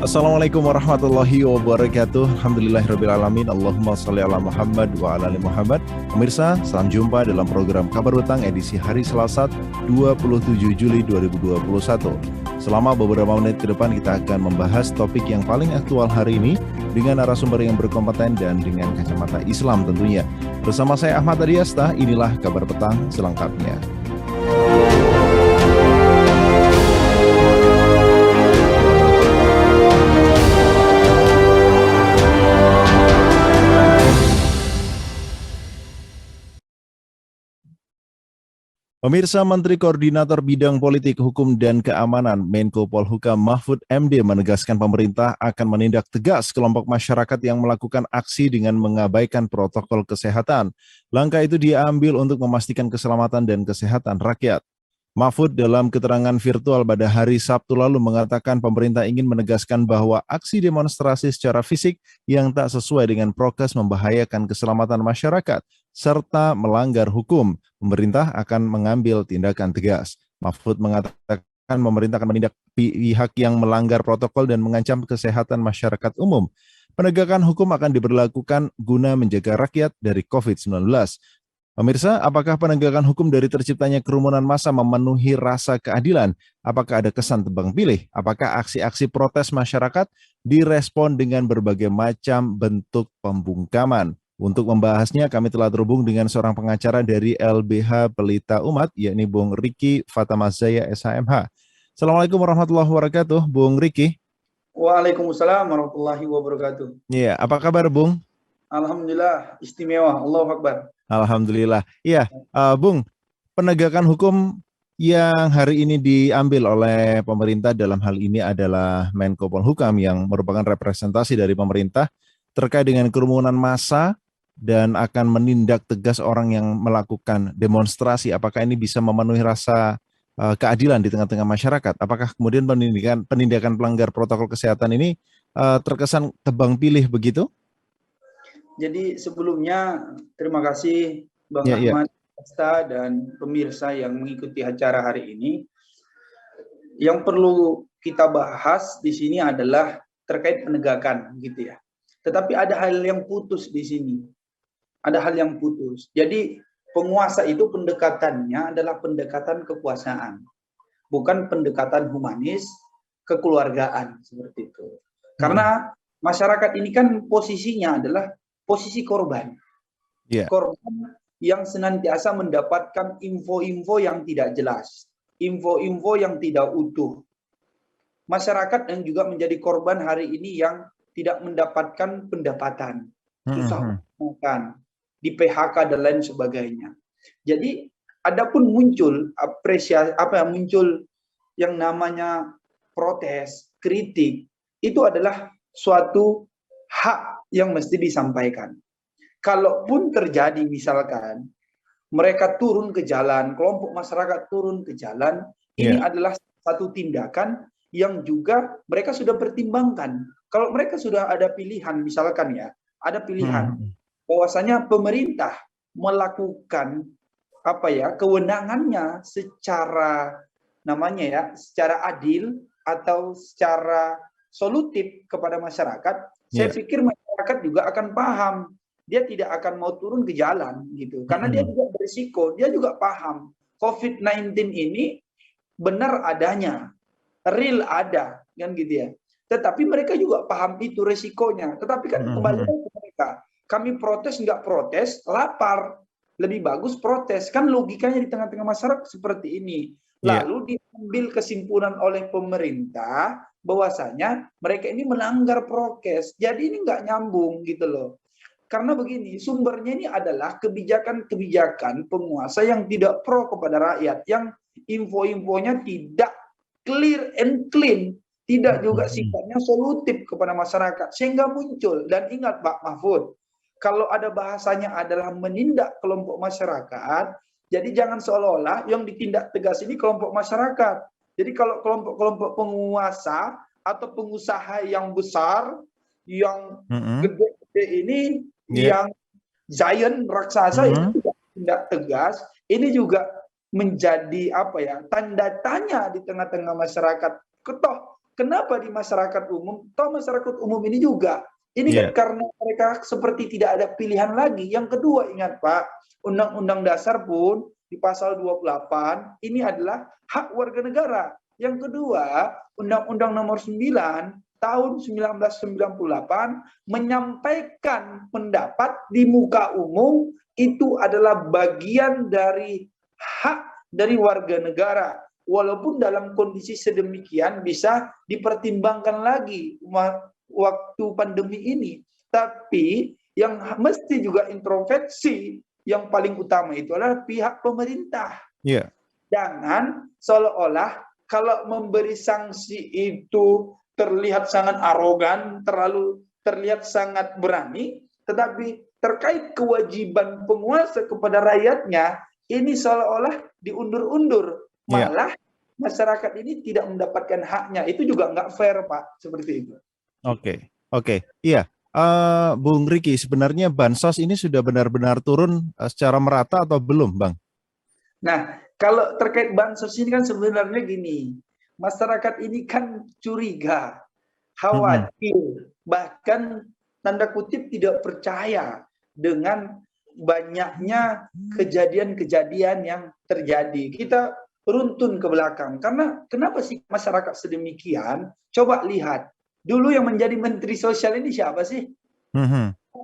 Assalamualaikum warahmatullahi wabarakatuh. Alhamdulillahirrabbilalamin. Allahumma sholli ala Muhammad wa ala ali Muhammad. Pemirsa, salam jumpa dalam program Kabar Petang edisi hari Selasa 27 Juli 2021. Selama beberapa menit ke depan kita akan membahas topik yang paling aktual hari ini dengan narasumber yang berkompeten dan dengan kacamata Islam tentunya. Bersama saya Ahmad Adiasta, inilah Kabar Petang selengkapnya. Pemirsa, Menteri Koordinator Bidang Politik, Hukum, dan Keamanan Menko Polhukam Mahfud MD menegaskan pemerintah akan menindak tegas kelompok masyarakat yang melakukan aksi dengan mengabaikan protokol kesehatan. Langkah itu diambil untuk memastikan keselamatan dan kesehatan rakyat. Mahfud dalam keterangan virtual pada hari Sabtu lalu mengatakan pemerintah ingin menegaskan bahwa aksi demonstrasi secara fisik yang tak sesuai dengan prokes membahayakan keselamatan masyarakat serta melanggar hukum. Pemerintah akan mengambil tindakan tegas. Mahfud mengatakan pemerintah akan menindak pihak yang melanggar protokol dan mengancam kesehatan masyarakat umum. Penegakan hukum akan diberlakukan guna menjaga rakyat dari COVID-19. Pemirsa, apakah penegakan hukum dari terciptanya kerumunan massa memenuhi rasa keadilan? Apakah ada kesan tebang pilih? Apakah aksi-aksi protes masyarakat direspon dengan berbagai macam bentuk pembungkaman? Untuk membahasnya, kami telah terhubung dengan seorang pengacara dari LBH Pelita Umat, yakni Bung Riki Fatamazaya SHMH. Assalamualaikum warahmatullahi wabarakatuh, Bung Riki. Waalaikumsalam warahmatullahi wabarakatuh. Iya, apa kabar, Bung? Alhamdulillah, istimewa. Allahu Akbar. Alhamdulillah. Iya, Bung, penegakan hukum yang hari ini diambil oleh pemerintah dalam hal ini adalah Menko Polhukam yang merupakan representasi dari pemerintah terkait dengan kerumunan massa dan akan menindak tegas orang yang melakukan demonstrasi. Apakah ini bisa memenuhi rasa keadilan di tengah-tengah masyarakat? Apakah kemudian penindakan pelanggar protokol kesehatan ini terkesan tebang pilih begitu? Jadi sebelumnya terima kasih Bang Ahmad dan pemirsa yang mengikuti acara hari ini. Yang perlu kita bahas di sini adalah terkait penegakan, gitu ya. Tetapi ada hal yang putus di sini. Ada hal yang putus. Jadi penguasa itu pendekatannya adalah pendekatan kekuasaan, bukan pendekatan humanis, kekeluargaan seperti itu. Karena masyarakat ini kan posisinya adalah posisi korban. Korban yang senantiasa mendapatkan info-info yang tidak jelas, info-info yang tidak utuh. Masyarakat yang juga menjadi korban hari ini yang tidak mendapatkan pendapatan, susah makan, di PHK dan lain sebagainya. Jadi adapun muncul muncul yang namanya protes, kritik, itu adalah suatu hak yang mesti disampaikan. Kalaupun terjadi misalkan mereka turun ke jalan, kelompok masyarakat turun ke jalan, ini adalah satu tindakan yang juga mereka sudah pertimbangkan. Kalau mereka sudah ada pilihan, misalkan ya, ada pilihan bahwasanya pemerintah melakukan kewenangannya secara secara adil atau secara solutif kepada masyarakat, saya pikir masyarakat juga akan paham. Dia tidak akan mau turun ke jalan gitu. Karena dia juga berisiko, dia juga paham COVID-19 ini benar adanya, real ada, kan gitu ya. Tetapi mereka juga paham itu resikonya. Tetapi kan kembali ke mereka. Kami protes nggak protes, lapar. Lebih bagus protes. Kan logikanya di tengah-tengah masyarakat seperti ini. Lalu diambil kesimpulan oleh pemerintah bahwasanya mereka ini melanggar prokes. Jadi ini nggak nyambung gitu loh. Karena begini, sumbernya ini adalah kebijakan-kebijakan penguasa yang tidak pro kepada rakyat, yang info-infonya tidak clear and clean, tidak juga sifatnya solutif kepada masyarakat, sehingga muncul. Dan ingat Pak Mahfud, kalau ada bahasanya adalah menindak kelompok masyarakat, jadi jangan seolah-olah yang ditindak tegas ini kelompok masyarakat. Jadi kalau kelompok-kelompok penguasa atau pengusaha yang besar, yang gede-gede ini, yang giant raksasa itu tidak tegas, ini juga menjadi tanda tanya di tengah-tengah masyarakat. Kenapa di masyarakat umum? Masyarakat umum ini juga ini kan karena mereka seperti tidak ada pilihan lagi. Yang kedua, ingat Pak, Undang-Undang Dasar pun di pasal 28 ini adalah hak warga negara. Yang kedua, Undang-Undang Nomor 9 tahun 1998 menyampaikan pendapat di muka umum itu adalah bagian dari hak dari warga negara. Walaupun dalam kondisi sedemikian bisa dipertimbangkan lagi waktu pandemi ini. Tapi yang mesti juga introspeksi yang paling utama itu adalah pihak pemerintah. Jangan seolah-olah kalau memberi sanksi itu terlihat sangat arogan, terlihat sangat berani, tetapi terkait kewajiban penguasa kepada rakyatnya, ini seolah-olah diundur-undur. Malah masyarakat ini tidak mendapatkan haknya. Itu juga nggak fair, Pak, seperti itu. Oke. Iya. Bung Riki, sebenarnya bansos ini sudah benar-benar turun secara merata atau belum, Bang? Nah, kalau terkait bansos ini kan sebenarnya gini, masyarakat ini kan curiga, khawatir, bahkan tanda kutip tidak percaya dengan banyaknya kejadian-kejadian yang terjadi. Kita runtun ke belakang. Karena kenapa sih masyarakat sedemikian? Coba lihat. Dulu yang menjadi Menteri Sosial ini siapa sih?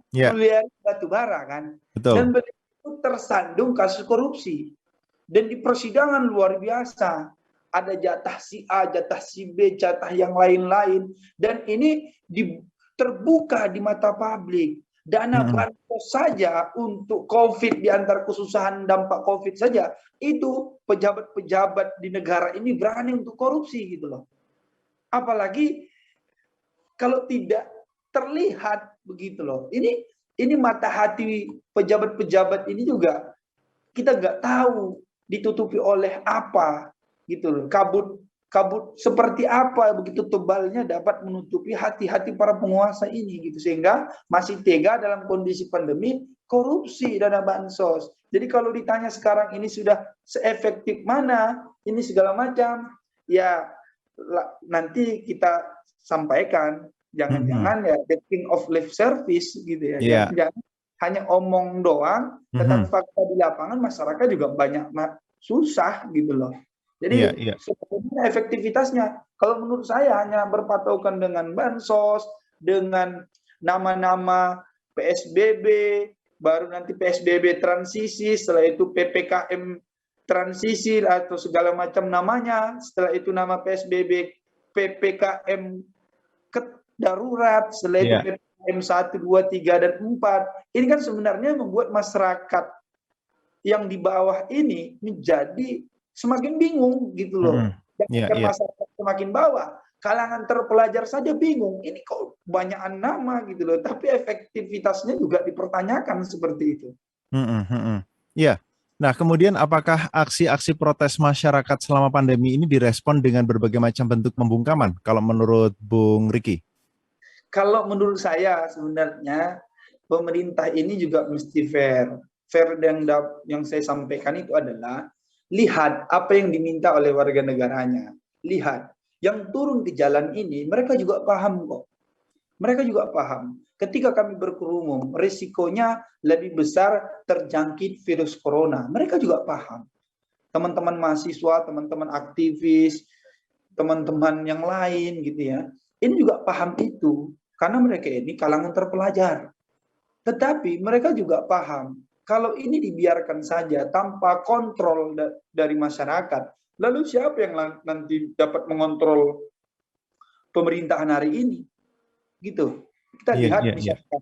Juliari Batubara kan? Betul. Dan beliau tersandung kasus korupsi. Dan di persidangan luar biasa. Ada jatah si A, jatah si B, jatah yang lain-lain. Dan ini terbuka di mata publik. Dana bansos saja untuk COVID, di antara kesusahan dampak COVID saja, itu pejabat-pejabat di negara ini berani untuk korupsi gitu loh. Apalagi kalau tidak terlihat begitu loh. Ini mata hati pejabat-pejabat ini juga kita nggak tahu ditutupi oleh apa gitu loh. Kabut seperti apa begitu tebalnya dapat menutupi hati-hati para penguasa ini gitu, sehingga masih tega dalam kondisi pandemi korupsi dana bansos. Jadi kalau ditanya sekarang ini sudah seefektif mana ini segala macam, ya nanti kita sampaikan. Jangan-jangan ya the king of lip service gitu ya. Jangan hanya omong doang, tetapi fakta di lapangan masyarakat juga banyak susah gitu loh. Jadi sebenarnya efektivitasnya, kalau menurut saya hanya berpatokan dengan bansos, dengan nama-nama PSBB, baru nanti PSBB transisi, setelah itu PPKM transisi atau segala macam namanya, setelah itu nama PSBB PPKM darurat, setelah itu PPKM 1, 2, 3, dan 4. Ini kan sebenarnya membuat masyarakat yang di bawah ini menjadi semakin bingung gitu loh. Masyarakat semakin bawah, kalangan terpelajar saja bingung. Ini kok banyakan nama gitu loh, tapi efektivitasnya juga dipertanyakan seperti itu. Nah, kemudian apakah aksi-aksi protes masyarakat selama pandemi ini direspon dengan berbagai macam bentuk pembungkaman kalau menurut Bung Riki? Kalau menurut saya sebenarnya pemerintah ini juga mesti fair. Fair yang saya sampaikan itu adalah lihat apa yang diminta oleh warga negaranya. Lihat, yang turun ke jalan ini, mereka juga paham kok. Mereka juga paham. Ketika kami berkerumun, risikonya lebih besar terjangkit virus corona. Mereka juga paham. Teman-teman mahasiswa, teman-teman aktivis, teman-teman yang lain gitu ya. Ini juga paham itu. Karena mereka ini kalangan terpelajar. Tetapi mereka juga paham. Kalau ini dibiarkan saja tanpa kontrol dari masyarakat, lalu siapa yang nanti dapat mengontrol pemerintahan hari ini? Gitu. Kita lihat misalkan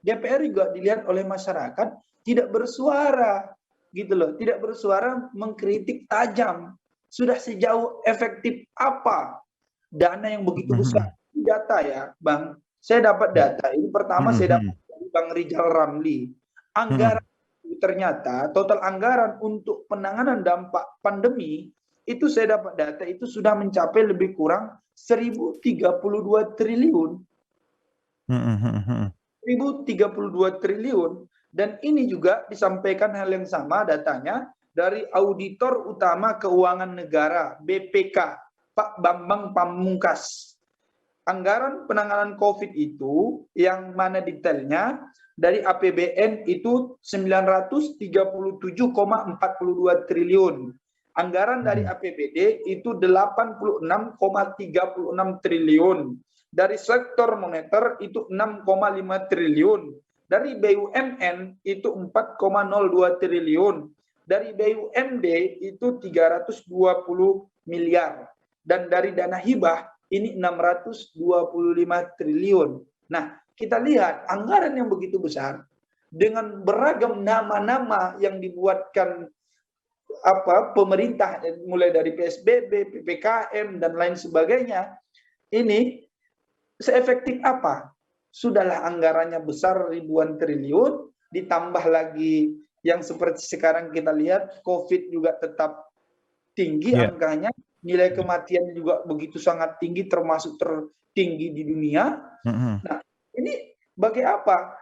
DPR juga dilihat oleh masyarakat tidak bersuara, gitu loh, tidak bersuara mengkritik tajam. Sudah sejauh efektif apa dana yang begitu besar? Data ya, Bang. Saya dapat data ini pertama saya dapat dari Bang Rizal Ramli. Anggaran ternyata total anggaran untuk penanganan dampak pandemi itu saya dapat data itu sudah mencapai lebih kurang 1.032 triliun. 1.032 triliun. Dan ini juga disampaikan hal yang sama datanya dari Auditor Utama Keuangan Negara, BPK, Pak Bambang Pamungkas. Anggaran penanganan COVID itu yang mana detailnya dari APBN itu 937,42 triliun. Anggaran dari APBD itu 86,36 triliun. Dari sektor moneter itu 6,5 triliun. Dari BUMN itu 4,02 triliun. Dari BUMD itu 320 miliar. Dan dari dana hibah ini 625 triliun. Nah, kita lihat anggaran yang begitu besar dengan beragam nama-nama yang dibuatkan pemerintah, mulai dari PSBB, PPKM dan lain sebagainya. Ini seefektif apa? Sudahlah anggarannya besar ribuan triliun, ditambah lagi yang seperti sekarang kita lihat COVID juga tetap tinggi angkanya, nilai kematian juga begitu sangat tinggi, termasuk tertinggi di dunia. Nah, ini bagi apa?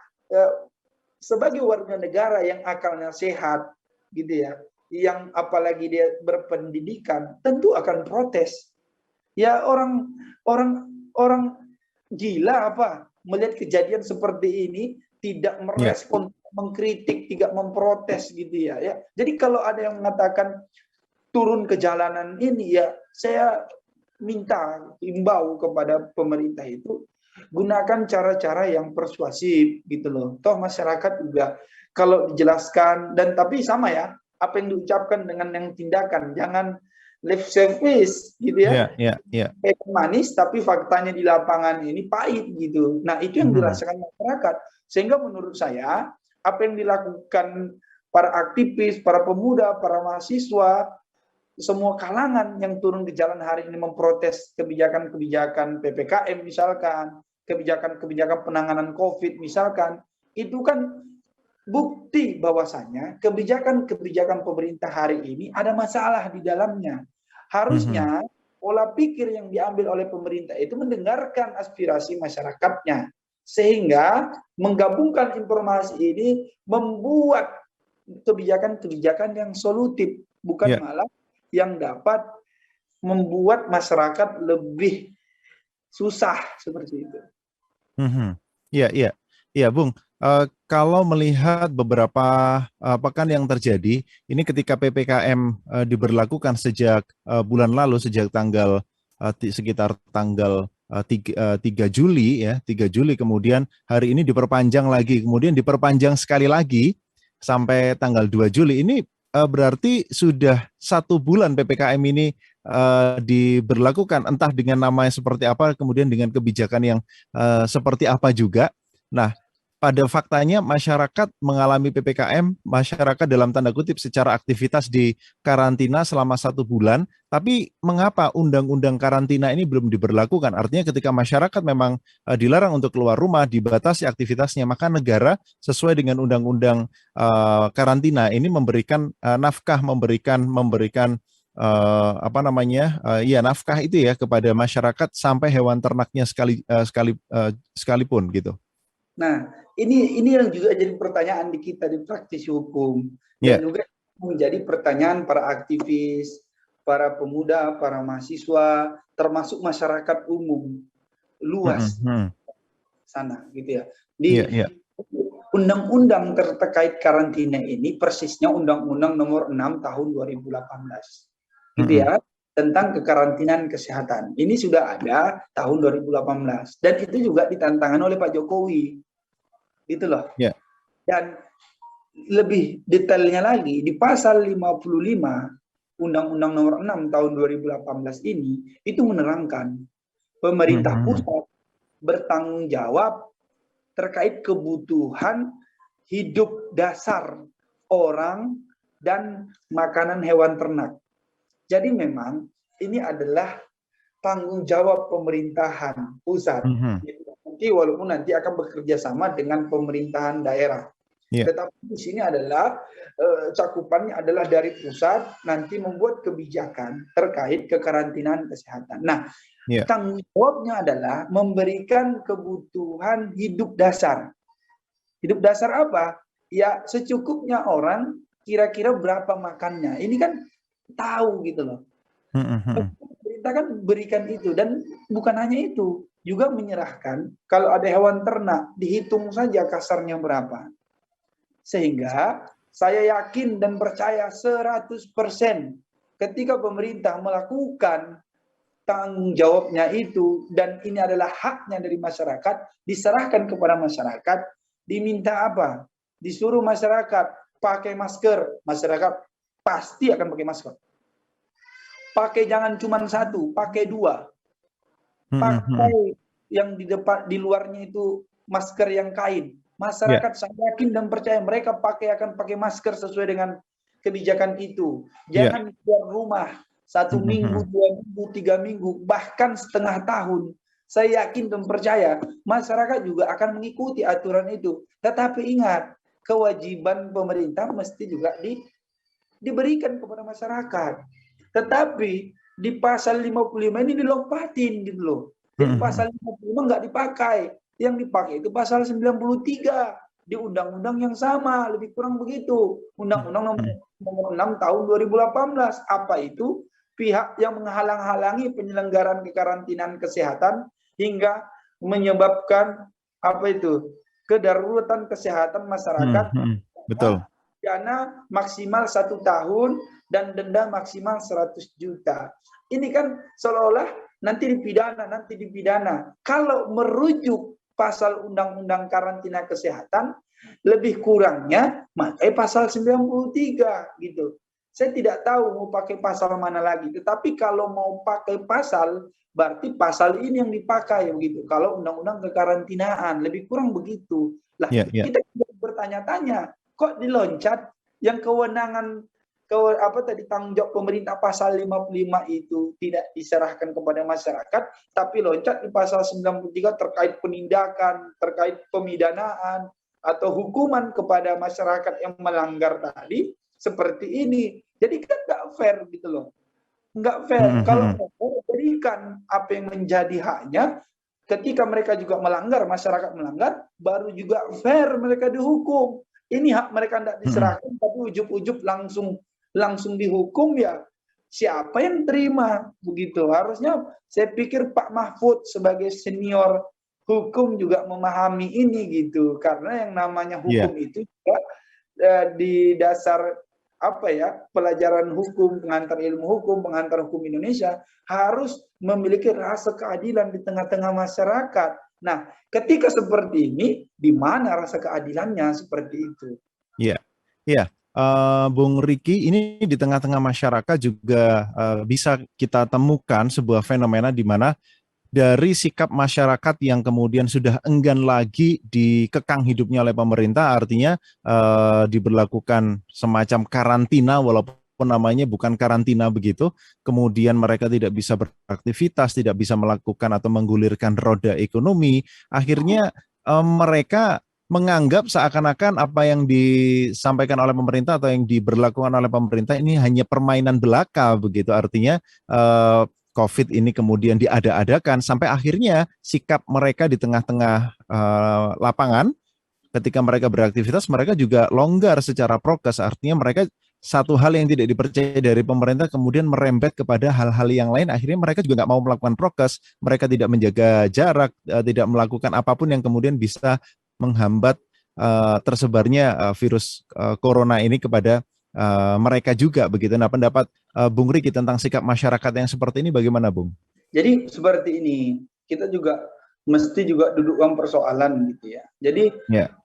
Sebagai warga negara yang akalnya sehat, gitu ya, yang apalagi dia berpendidikan, tentu akan protes. Ya orang gila apa melihat kejadian seperti ini tidak merespon, mengkritik, tidak memprotes gitu ya. Jadi kalau ada yang mengatakan turun ke jalanan ini, ya saya minta imbau kepada pemerintah itu gunakan cara-cara yang persuasif gitu loh. Toh masyarakat juga kalau dijelaskan, dan tapi sama ya, apa yang diucapkan dengan yang tindakan, jangan lip service gitu ya. Manis tapi faktanya di lapangan ini pahit gitu. Nah, itu yang dirasakan masyarakat. Sehingga menurut saya apa yang dilakukan para aktivis, para pemuda, para mahasiswa, semua kalangan yang turun ke jalan hari ini memprotes kebijakan-kebijakan PPKM misalkan, kebijakan-kebijakan penanganan COVID misalkan, itu kan bukti bahwasanya kebijakan-kebijakan pemerintah hari ini ada masalah di dalamnya. Harusnya pola pikir yang diambil oleh pemerintah itu mendengarkan aspirasi masyarakatnya, sehingga menggabungkan informasi ini membuat kebijakan-kebijakan yang solutif, bukan malah yang dapat membuat masyarakat lebih susah seperti itu. Iya, Bung. Kalau melihat beberapa pekan yang terjadi, ini ketika PPKM diberlakukan sejak bulan lalu, sejak tanggal sekitar tanggal 3 Juli ya, 3 Juli, kemudian hari ini diperpanjang lagi, kemudian diperpanjang sekali lagi sampai tanggal 2 Juli. Ini berarti sudah 1 bulan PPKM ini diberlakukan, entah dengan namanya seperti apa, kemudian dengan kebijakan yang seperti apa juga. Nah, pada faktanya masyarakat mengalami PPKM, masyarakat dalam tanda kutip secara aktivitas di karantina selama 1 bulan, tapi mengapa undang-undang karantina ini belum diberlakukan? Artinya ketika masyarakat memang dilarang untuk keluar rumah, dibatasi aktivitasnya, maka negara sesuai dengan undang-undang karantina ini memberikan nafkah, memberikan nafkah itu ya kepada masyarakat sampai hewan ternaknya sekalipun gitu. Nah, ini yang juga jadi pertanyaan di kita di praktisi hukum, dan juga menjadi pertanyaan para aktivis, para pemuda, para mahasiswa, termasuk masyarakat umum luas sana gitu ya. Di undang-undang terkait karantina ini persisnya Undang-Undang Nomor 6 Tahun 2018 gitu ya, tentang kekarantinaan kesehatan. Ini sudah ada tahun 2018 dan itu juga ditantangkan oleh Pak Jokowi. Gitu loh. Dan lebih detailnya lagi di pasal 55 Undang-Undang Nomor 6 Tahun 2018 ini itu menerangkan pemerintah pusat bertanggung jawab terkait kebutuhan hidup dasar orang dan makanan hewan ternak. Jadi memang ini adalah tanggung jawab pemerintahan pusat. Nanti walaupun nanti akan bekerja sama dengan pemerintahan daerah. Tetapi di sini adalah cakupannya adalah dari pusat nanti membuat kebijakan terkait kekarantinaan kesehatan. Nah, tanggung jawabnya adalah memberikan kebutuhan hidup dasar. Hidup dasar apa? Ya secukupnya orang kira-kira berapa makannya. Ini kan tahu gitu loh. Pemerintah kan berikan itu, dan bukan hanya itu, juga menyerahkan kalau ada hewan ternak dihitung saja kasarnya berapa. Sehingga saya yakin dan percaya 100% ketika pemerintah melakukan tanggung jawabnya itu, dan ini adalah haknya dari masyarakat, diserahkan kepada masyarakat, diminta apa? Disuruh masyarakat pakai masker, masyarakat pasti akan pakai masker. Pakai jangan cuma satu, pakai dua. Pakai yang di depan, di luarnya itu masker yang kain. Masyarakat saya yakin dan percaya mereka akan pakai masker sesuai dengan kebijakan itu. Jangan keluar rumah 1 minggu, 2 minggu, 3 minggu, bahkan setengah tahun. Saya yakin dan percaya masyarakat juga akan mengikuti aturan itu. Tetapi ingat, kewajiban pemerintah mesti juga diberikan kepada masyarakat. Tetapi di pasal 55 ini dilompatin gitu loh. Jadi pasal 55 nggak dipakai. Yang dipakai itu pasal 93 di undang-undang yang sama, lebih kurang begitu. Undang-undang nomor 6 tahun 2018. Apa itu? Pihak yang menghalang-halangi penyelenggaraan kekarantinaan kesehatan hingga menyebabkan apa itu? Kedaruratan kesehatan masyarakat. Betul. Dana maksimal 1 tahun dan denda maksimal 100 juta. Ini kan seolah-olah nanti dipidana. Kalau merujuk pasal undang-undang karantina kesehatan, lebih kurangnya pakai pasal 93 gitu. Saya tidak tahu mau pakai pasal mana lagi, tetapi kalau mau pakai pasal, berarti pasal ini yang dipakai begitu. Kalau undang-undang kekarantinaan, lebih kurang begitu. Lah, kita bertanya-tanya, kok diloncat yang kewenangan tanggung jawab pemerintah pasal 55 itu tidak diserahkan kepada masyarakat, tapi loncat di pasal 93 terkait penindakan, terkait pemidanaan atau hukuman kepada masyarakat yang melanggar tadi seperti ini. Jadi kan nggak fair gitu loh. Nggak fair. Kalau berikan apa yang menjadi haknya, ketika mereka juga melanggar, masyarakat melanggar, baru juga fair mereka dihukum. Ini hak mereka tidak diserahkan, tapi ujub-ujub langsung dihukum, ya siapa yang terima begitu. Harusnya saya pikir Pak Mahfud sebagai senior hukum juga memahami ini gitu, karena yang namanya hukum itu juga di dasar pelajaran hukum, pengantar ilmu hukum, pengantar hukum Indonesia harus memiliki rasa keadilan di tengah-tengah masyarakat. Nah, ketika seperti ini, di mana rasa keadilannya seperti itu? Iya. Bung Riki, ini di tengah-tengah masyarakat juga bisa kita temukan sebuah fenomena di mana dari sikap masyarakat yang kemudian sudah enggan lagi dikekang hidupnya oleh pemerintah, artinya diberlakukan semacam karantina walaupun namanya bukan karantina begitu, kemudian mereka tidak bisa beraktivitas, tidak bisa melakukan atau menggulirkan roda ekonomi, akhirnya mereka menganggap seakan-akan apa yang disampaikan oleh pemerintah atau yang diberlakukan oleh pemerintah ini hanya permainan belaka begitu, artinya COVID ini kemudian diada-adakan sampai akhirnya sikap mereka di tengah-tengah lapangan ketika mereka beraktivitas mereka juga longgar secara prokes, artinya mereka satu hal yang tidak dipercaya dari pemerintah kemudian merembet kepada hal-hal yang lain, akhirnya mereka juga nggak mau melakukan prokes, mereka tidak menjaga jarak, tidak melakukan apapun yang kemudian bisa menghambat tersebarnya virus corona ini kepada mereka juga begitu. Nah, pendapat Bung Riki tentang sikap masyarakat yang seperti ini bagaimana, Bung? Jadi seperti ini, kita juga mesti juga dudukkan persoalan gitu ya. Jadi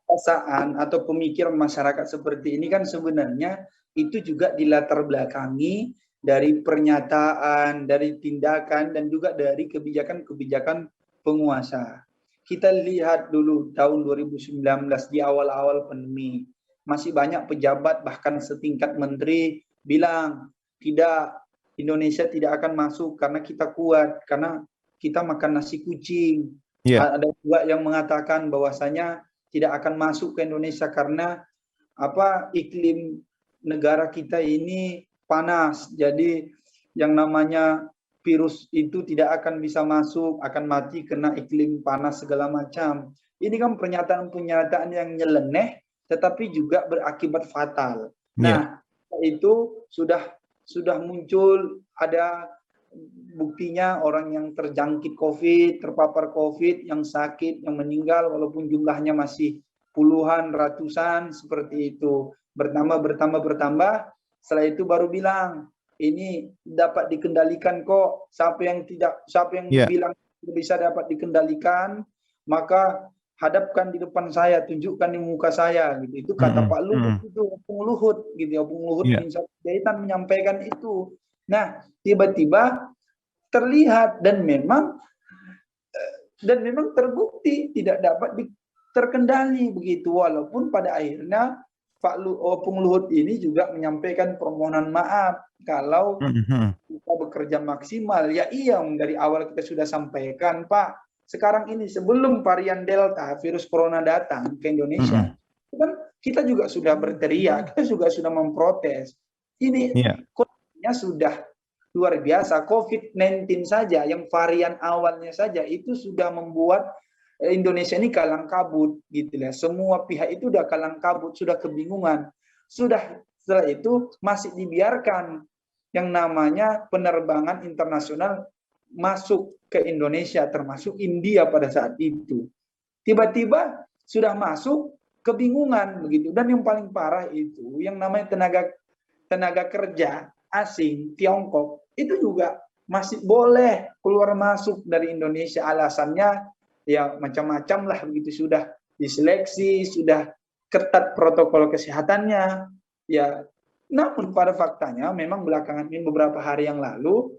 perasaan atau pemikiran masyarakat seperti ini kan sebenarnya itu juga dilatar belakangi dari pernyataan, dari tindakan, dan juga dari kebijakan-kebijakan penguasa. Kita lihat dulu tahun 2019 di awal-awal pandemi, masih banyak pejabat bahkan setingkat menteri bilang tidak, Indonesia tidak akan masuk karena kita kuat, karena kita makan nasi kucing. Ada juga yang mengatakan bahwasanya tidak akan masuk ke Indonesia karena iklim negara kita ini panas. Jadi yang namanya virus itu tidak akan bisa masuk, akan mati kena iklim panas segala macam. Ini kan pernyataan-pernyataan yang nyeleneh tetapi juga berakibat fatal. Nah, itu sudah muncul, ada buktinya orang yang terjangkit COVID, terpapar COVID, yang sakit, yang meninggal walaupun jumlahnya masih puluhan, ratusan seperti itu. Bertambah. Setelah itu baru bilang ini dapat dikendalikan kok. Siapa yang bilang bisa dapat dikendalikan, maka hadapkan di depan saya, tunjukkan di muka saya, gitu. Itu kata Pak Luhut, itu Opung Luhut, gitu. Opung Luhut bin Sarpanjaitan menyampaikan itu. Nah, tiba-tiba terlihat dan memang terbukti tidak dapat terkendali begitu, walaupun pada akhirnya Opung Luhut ini juga menyampaikan permohonan maaf kalau kita bekerja maksimal. Ya iya, dari awal kita sudah sampaikan, Pak. Sekarang ini sebelum varian Delta, virus corona datang ke Indonesia, kan kita juga sudah berteriak, kita juga sudah memprotes. Ini kondisinya sudah luar biasa. COVID-19 saja, yang varian awalnya saja, itu sudah membuat Indonesia ini kalang kabut, gitu ya. Semua pihak itu sudah kalang kabut, sudah kebingungan. Setelah itu masih dibiarkan yang namanya penerbangan internasional masuk ke Indonesia, termasuk India pada saat itu. Tiba-tiba sudah masuk, kebingungan begitu. Dan yang paling parah itu yang namanya tenaga kerja asing Tiongkok itu juga masih boleh keluar masuk dari Indonesia. Alasannya ya macam-macam lah begitu, sudah diseleksi, sudah ketat protokol kesehatannya. Ya, namun pada faktanya memang belakangan ini beberapa hari yang lalu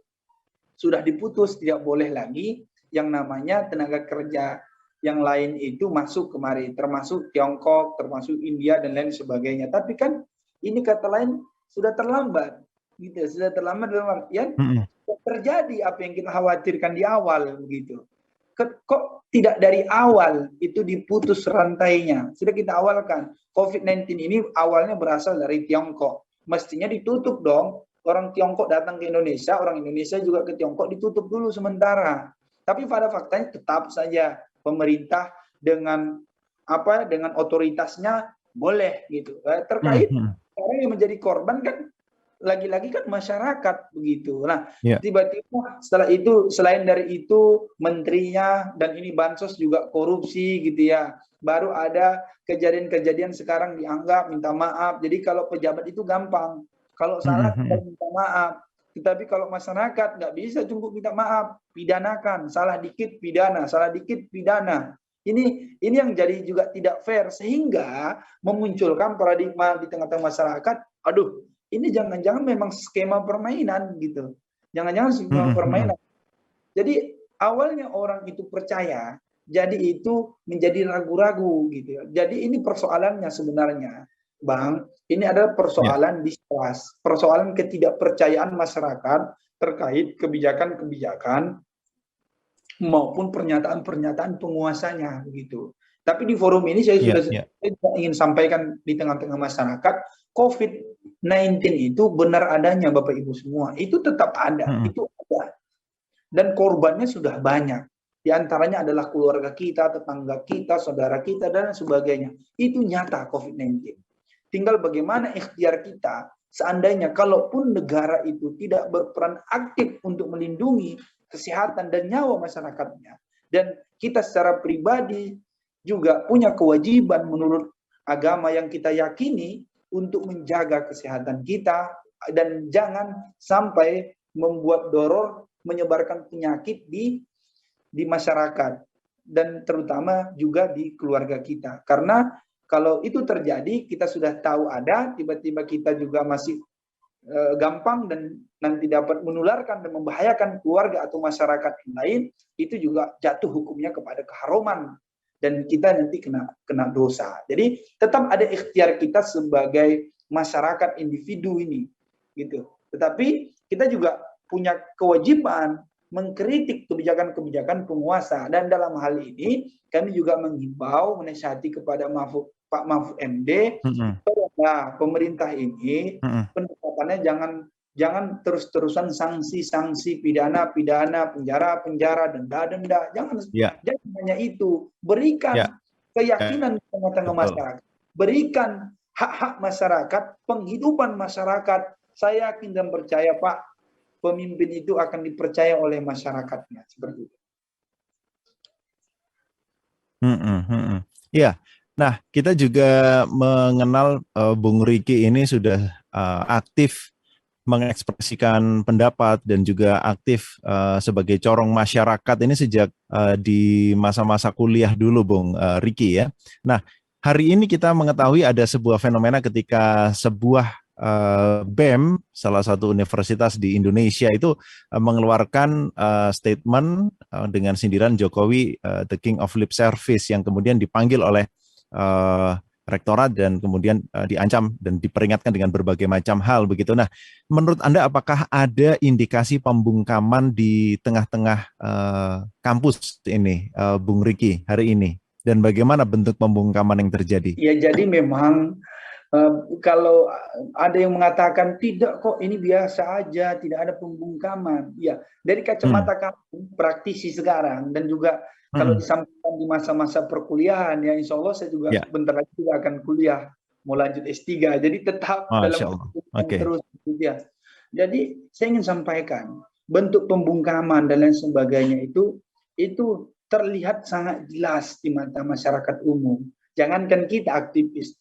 sudah diputus, tidak boleh lagi yang namanya tenaga kerja yang lain itu masuk kemari, termasuk Tiongkok, termasuk India dan lain sebagainya. Tapi kan ini kata lain sudah terlambat, gitu. Sudah terlambat dalam artian terjadi apa yang kita khawatirkan di awal, begitu. Kok tidak dari awal itu diputus rantainya? Sudah kita awalkan. COVID-19 ini awalnya berasal dari Tiongkok. Mestinya ditutup dong. Orang Tiongkok datang ke Indonesia, orang Indonesia juga ke Tiongkok, ditutup dulu sementara. Tapi pada faktanya tetap saja pemerintah dengan otoritasnya boleh gitu. Terkait orang yang menjadi korban kan lagi-lagi kan masyarakat begitu. Nah, tiba-tiba setelah itu, selain dari itu menterinya dan ini bansos juga korupsi gitu ya. Baru ada kejadian-kejadian sekarang dianggap minta maaf. Jadi kalau pejabat itu gampang. Kalau salah kita minta maaf. Tetapi kalau masyarakat nggak bisa cukup minta maaf, pidanakan. Salah dikit pidana, salah dikit pidana. Ini yang jadi juga tidak fair, sehingga memunculkan paradigma di tengah-tengah masyarakat. Aduh, ini jangan-jangan memang skema permainan gitu. Jangan-jangan skema permainan. Jadi awalnya orang itu percaya, jadi itu menjadi ragu-ragu gitu. Jadi ini persoalannya sebenarnya, Bang. Ini adalah persoalan distrust, persoalan ketidakpercayaan masyarakat terkait kebijakan-kebijakan maupun pernyataan-pernyataan penguasanya begitu. Tapi di forum ini saya sudah ingin sampaikan di tengah-tengah masyarakat, COVID-19 itu benar adanya, Bapak Ibu semua. Itu tetap ada, itu ada. Dan korbannya sudah banyak. Di antaranya adalah keluarga kita, tetangga kita, saudara kita, dan sebagainya. Itu nyata COVID-19. Tinggal bagaimana ikhtiar kita, seandainya kalaupun negara itu tidak berperan aktif untuk melindungi kesehatan dan nyawa masyarakatnya, dan kita secara pribadi juga punya kewajiban menurut agama yang kita yakini untuk menjaga kesehatan kita, dan jangan sampai membuat doror menyebarkan penyakit di masyarakat, dan terutama juga di keluarga kita. Karena kalau itu terjadi, kita sudah tahu ada, tiba-tiba kita juga masih gampang dan nanti dapat menularkan dan membahayakan keluarga atau masyarakat yang lain, itu juga jatuh hukumnya kepada keharuman dan kita nanti kena dosa. Jadi tetap ada ikhtiar kita sebagai masyarakat individu ini, gitu. Tetapi kita juga punya kewajiban mengkritik kebijakan-kebijakan penguasa, dan dalam hal ini kami juga menghimbau, menasihati kepada Pak Mahfud MD, nah, pemerintah ini pendekatannya jangan terus-terusan sanksi-sanksi pidana, penjara, denda, jangan hanya itu. Berikan keyakinan di tengah-tengah masyarakat, berikan hak-hak masyarakat, penghidupan masyarakat. Saya yakin dan percaya Pak, pemimpin itu akan dipercaya oleh masyarakatnya seperti itu. Ya, nah kita juga mengenal Bung Riki ini sudah aktif mengekspresikan pendapat dan juga aktif sebagai corong masyarakat ini sejak di masa-masa kuliah dulu, Bung Riki ya. Nah, hari ini kita mengetahui ada sebuah fenomena ketika sebuah BEM, salah satu universitas di Indonesia itu mengeluarkan statement dengan sindiran Jokowi, the King of Lip Service, yang kemudian dipanggil oleh rektorat dan kemudian diancam dan diperingatkan dengan berbagai macam hal begitu. Nah, menurut Anda apakah ada indikasi pembungkaman di tengah-tengah kampus ini, Bung Riki, hari ini? Dan bagaimana bentuk pembungkaman yang terjadi? Ya, jadi memang kalau ada yang mengatakan tidak kok ini biasa aja, tidak ada pembungkaman. Ya, dari kacamata kami praktisi sekarang dan juga kalau disampaikan di masa-masa perkuliahan, ya insya Allah saya juga bentar lagi juga akan kuliah, mau lanjut S3. Jadi tetap dalam terus ya. Jadi saya ingin sampaikan bentuk pembungkaman dan lain sebagainya itu terlihat sangat jelas di mata masyarakat umum. Jangankan kita aktivis,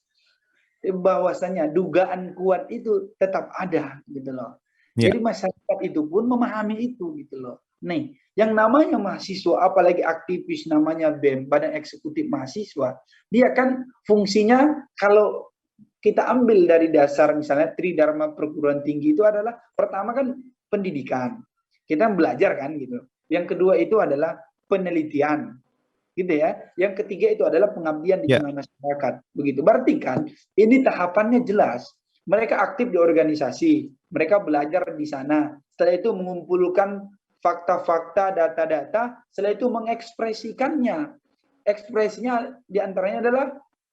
bahwasanya dugaan kuat itu tetap ada gitu loh. Jadi masyarakat itu pun memahami itu gitu loh. Nih, yang namanya mahasiswa, apalagi aktivis namanya BEM, Badan Eksekutif Mahasiswa, dia kan fungsinya kalau kita ambil dari dasar misalnya Tridharma Perguruan Tinggi itu adalah pertama kan pendidikan. Kita belajar kan gitu. Yang kedua itu adalah penelitian. Gitu ya. Yang ketiga itu adalah pengabdian di tengah masyarakat. Begitu. Berarti kan ini tahapannya jelas. Mereka aktif di organisasi, mereka belajar di sana. Setelah itu mengumpulkan fakta-fakta, data-data, setelah itu mengekspresikannya. Ekspresinya diantaranya adalah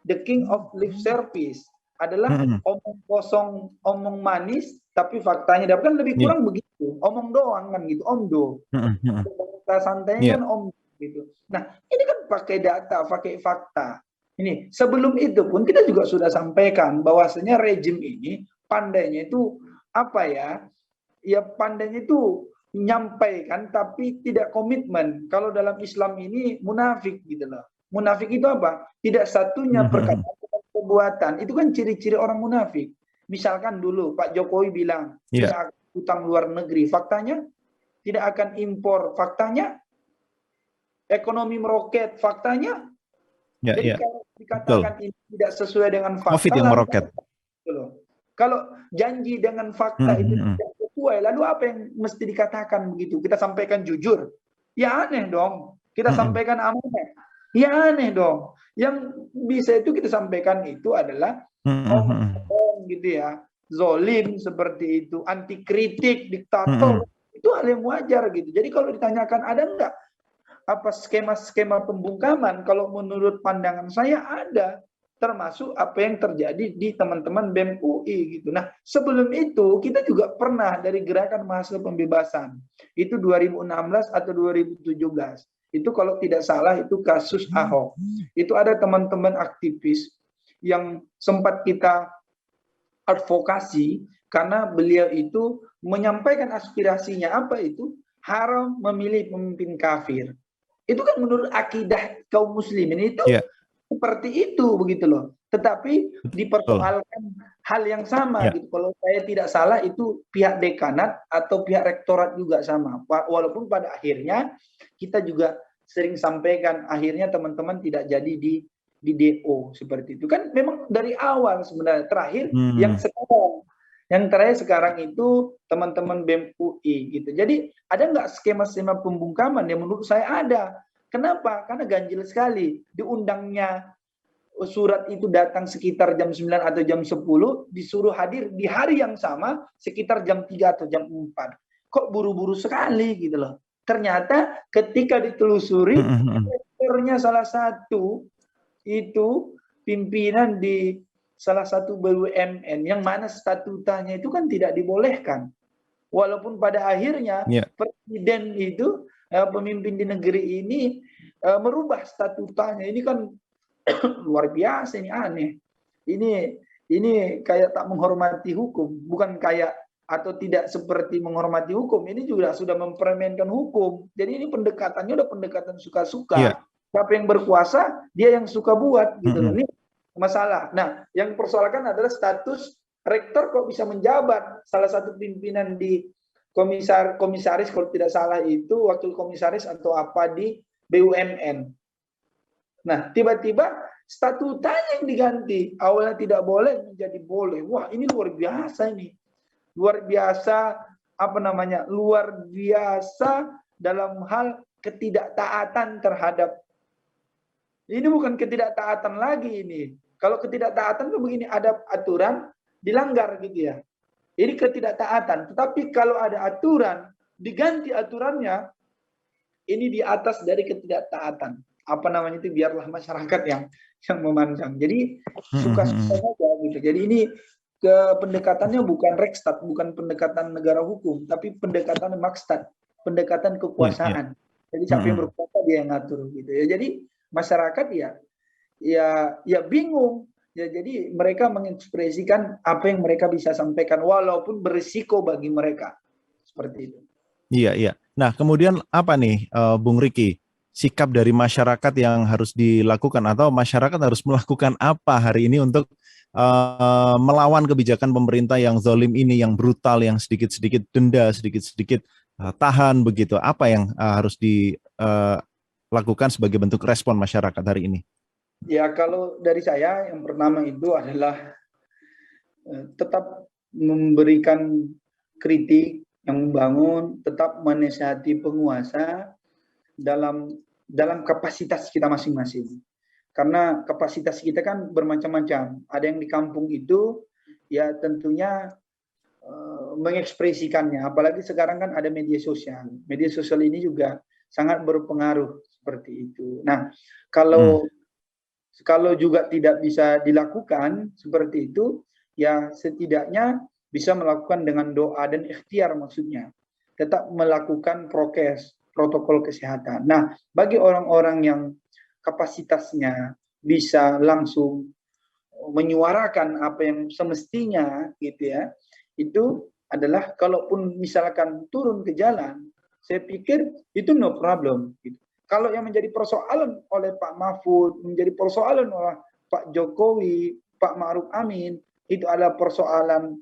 the king of lip service. Adalah omong kosong, omong manis, tapi faktanya dapat kan lebih kurang begitu. Omong doang kan gitu, omdo. Santainya kan om gitu. Nah, ini kan pakai data, pakai fakta. Ini sebelum itu pun kita juga sudah sampaikan bahwasanya rejim ini pandainya itu apa ya? Ya pandainya itu menyampaikan tapi tidak komitmen. Kalau dalam Islam ini munafik gitu loh. Munafik itu apa? Tidak satunya perkataan perbuatan. Itu kan ciri-ciri orang munafik. Misalkan dulu Pak Jokowi bilang tidak akan utang luar negeri, faktanya tidak akan impor, faktanya ekonomi meroket, faktanya. Jadi kalau dikatakan ini tidak sesuai dengan fakta, COVID yang meroket. Kalau janji dengan fakta itu tidak sesuai, lalu apa yang mesti dikatakan begitu? Kita sampaikan jujur, ya aneh dong. Kita sampaikan amanah, ya aneh dong. Yang bisa itu kita sampaikan itu adalah omong gitu ya, zolim seperti itu, anti kritik, diktator, itu hal yang wajar gitu. Jadi kalau ditanyakan ada enggak apa skema-skema pembungkaman, kalau menurut pandangan saya ada, termasuk apa yang terjadi di teman-teman BEM UI gitu. Nah, sebelum itu kita juga pernah dari gerakan mahasiswa pembebasan. Itu 2016 atau 2017. Itu kalau tidak salah itu kasus Ahok. Itu ada teman-teman aktivis yang sempat kita advokasi karena beliau itu menyampaikan aspirasinya apa itu? Haram memilih pemimpin kafir. Itu kan menurut akidah kaum muslimin itu seperti itu begitu loh. Tetapi dipersoalkan hal yang sama gitu. Kalau saya tidak salah itu pihak dekanat atau pihak rektorat juga sama. Walaupun pada akhirnya kita juga sering sampaikan akhirnya teman-teman tidak jadi di DO seperti itu. Kan memang dari awal sebenarnya terakhir yang terakhir sekarang itu teman-teman BEM UI gitu. Jadi ada nggak skema-skema pembungkaman? Yang menurut saya ada. Kenapa? Karena ganjil sekali. Diundangnya surat itu datang sekitar jam 9 atau jam 10, disuruh hadir di hari yang sama sekitar jam 3 atau jam 4. Kok buru-buru sekali gitu loh. Ternyata ketika ditelusuri, rektornya salah satu itu pimpinan di salah satu BUMN yang mana statutanya itu kan tidak dibolehkan. Walaupun pada akhirnya presiden itu, pemimpin di negeri ini merubah statutanya. Ini kan luar biasa, ini aneh. Ini kayak tak menghormati hukum, bukan kayak atau tidak seperti menghormati hukum. Ini juga sudah mempermainkan hukum. Jadi ini pendekatannya udah pendekatan suka-suka. Siapa yang berkuasa, dia yang suka buat gitu. Ini masalah. Nah, yang persoalkan adalah status rektor kok bisa menjabat. Salah satu pimpinan di komisaris kalau tidak salah itu wakil komisaris atau apa di BUMN. Nah, tiba-tiba statutanya yang diganti. Awalnya tidak boleh menjadi boleh. Wah, ini luar biasa ini. Luar biasa luar biasa dalam hal ketidaktaatan terhadap. Ini bukan ketidaktaatan lagi ini. Kalau ketidaktaatan itu begini, ada aturan dilanggar gitu ya. Ini ketidaktaatan. Tetapi kalau ada aturan diganti aturannya, ini di atas dari ketidaktaatan. Itu biarlah masyarakat yang memandang. Jadi suka-suka saja gitu. Jadi ini pendekatannya bukan Rekstad, bukan pendekatan negara hukum, tapi pendekatan maksad, pendekatan kekuasaan. Jadi siapa yang berkuasa dia yang ngatur gitu ya. Jadi masyarakat ya bingung. Ya, jadi mereka mengekspresikan apa yang mereka bisa sampaikan walaupun berisiko bagi mereka. Seperti itu. Iya. Nah, kemudian apa nih Bung Riki, sikap dari masyarakat yang harus dilakukan atau masyarakat harus melakukan apa hari ini untuk melawan kebijakan pemerintah yang zalim ini, yang brutal, yang sedikit-sedikit denda, sedikit-sedikit tahan begitu. Apa yang harus dilakukan sebagai bentuk respon masyarakat hari ini? Ya, kalau dari saya yang pertama itu adalah tetap memberikan kritik yang membangun, tetap menasihati penguasa dalam kapasitas kita masing-masing. Karena kapasitas kita kan bermacam-macam. Ada yang di kampung itu ya tentunya mengekspresikannya. Apalagi sekarang kan ada media sosial. Media sosial ini juga sangat berpengaruh seperti itu. Nah, kalau juga tidak bisa dilakukan seperti itu, ya setidaknya bisa melakukan dengan doa dan ikhtiar maksudnya. Tetap melakukan prokes, protokol kesehatan. Nah, bagi orang-orang yang kapasitasnya bisa langsung menyuarakan apa yang semestinya gitu ya, itu adalah kalaupun misalkan turun ke jalan, saya pikir itu no problem gitu. Kalau yang menjadi persoalan oleh Pak Mahfud, menjadi persoalan oleh Pak Jokowi, Pak Ma'ruf Amin, itu adalah persoalan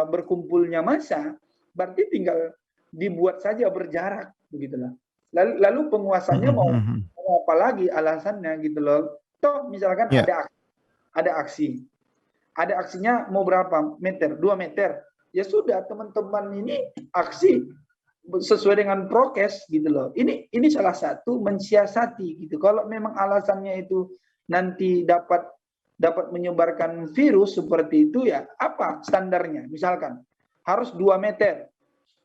berkumpulnya massa, berarti tinggal dibuat saja berjarak, begitulah. Lalu penguasanya mau apa lagi alasannya gitu loh. Toh misalkan ada aksinya mau berapa meter, 2 meter, ya sudah teman-teman ini aksi sesuai dengan prokes gitu loh. Ini salah satu mensiasati gitu. Kalau memang alasannya itu nanti dapat menyebarkan virus seperti itu, ya apa standarnya? Misalkan harus 2 meter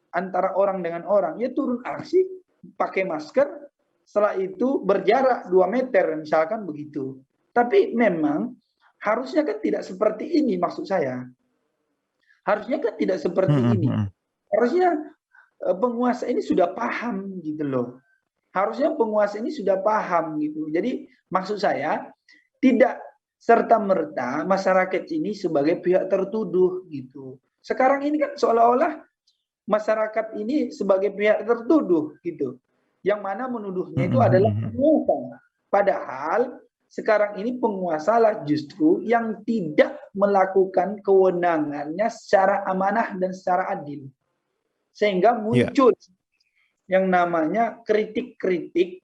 antara orang dengan orang, ya turun aksi pakai masker, setelah itu berjarak 2 meter misalkan begitu. Tapi memang harusnya kan tidak seperti ini, maksud saya. Harusnya kan tidak seperti ini. Harusnya penguasa ini sudah paham gitu loh. Harusnya penguasa ini sudah paham gitu. Jadi maksud saya tidak serta-merta masyarakat ini sebagai pihak tertuduh gitu. Sekarang ini kan seolah-olah masyarakat ini sebagai pihak tertuduh gitu. Yang mana menuduhnya itu adalah penguasa. Padahal sekarang ini penguasa lah justru yang tidak melakukan kewenangannya secara amanah dan secara adil. Sehingga muncul yang namanya kritik-kritik,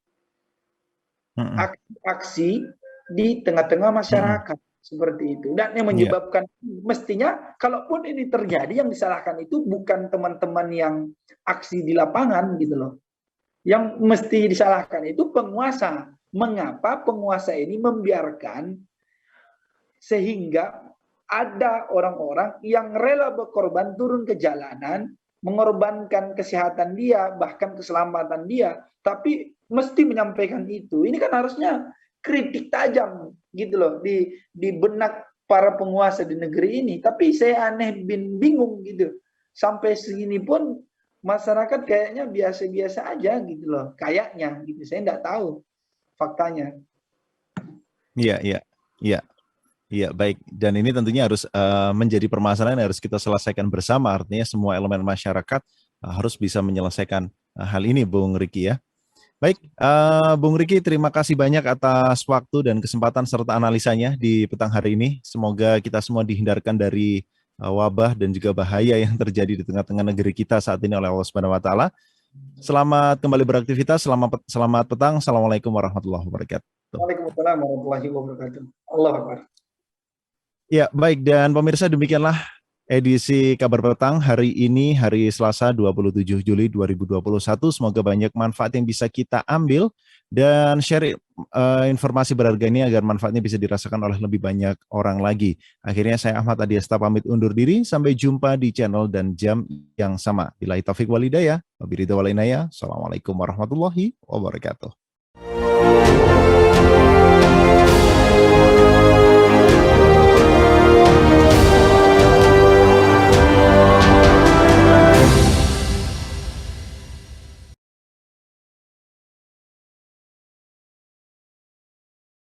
aksi di tengah-tengah masyarakat seperti itu. Dan yang menyebabkan mestinya kalaupun ini terjadi, yang disalahkan itu bukan teman-teman yang aksi di lapangan gitu loh. Yang mesti disalahkan itu penguasa. Mengapa penguasa ini membiarkan sehingga ada orang-orang yang rela berkorban turun ke jalanan, mengorbankan kesehatan dia, bahkan keselamatan dia, tapi mesti menyampaikan itu. Ini kan harusnya kritik tajam gitu loh di benak para penguasa di negeri ini. Tapi saya bingung gitu. Sampai segini pun masyarakat kayaknya biasa-biasa aja gitu loh. Kayaknya gitu. Saya nggak tahu faktanya. Iya, baik. Dan ini tentunya harus menjadi permasalahan yang harus kita selesaikan bersama. Artinya semua elemen masyarakat harus bisa menyelesaikan hal ini, Bung Riki ya. Baik, Bung Riki, terima kasih banyak atas waktu dan kesempatan serta analisanya di petang hari ini. Semoga kita semua dihindarkan dari wabah dan juga bahaya yang terjadi di tengah-tengah negeri kita saat ini oleh Allah Subhanahu wa taala. Selamat kembali beraktivitas, selamat petang. Assalamualaikum warahmatullahi wabarakatuh. Waalaikumsalam warahmatullahi wabarakatuh. Allah Akbar. Ya, baik, dan pemirsa, demikianlah edisi Kabar Petang hari ini, hari Selasa 27 Juli 2021. Semoga banyak manfaat yang bisa kita ambil dan share informasi berharga ini agar manfaatnya bisa dirasakan oleh lebih banyak orang lagi. Akhirnya saya Ahmad Adiasta pamit undur diri. Sampai jumpa di channel dan jam yang sama. Billahi taufiq wal hidayah. Wabillahi taufiq wal hidayah. Assalamualaikum warahmatullahi wabarakatuh.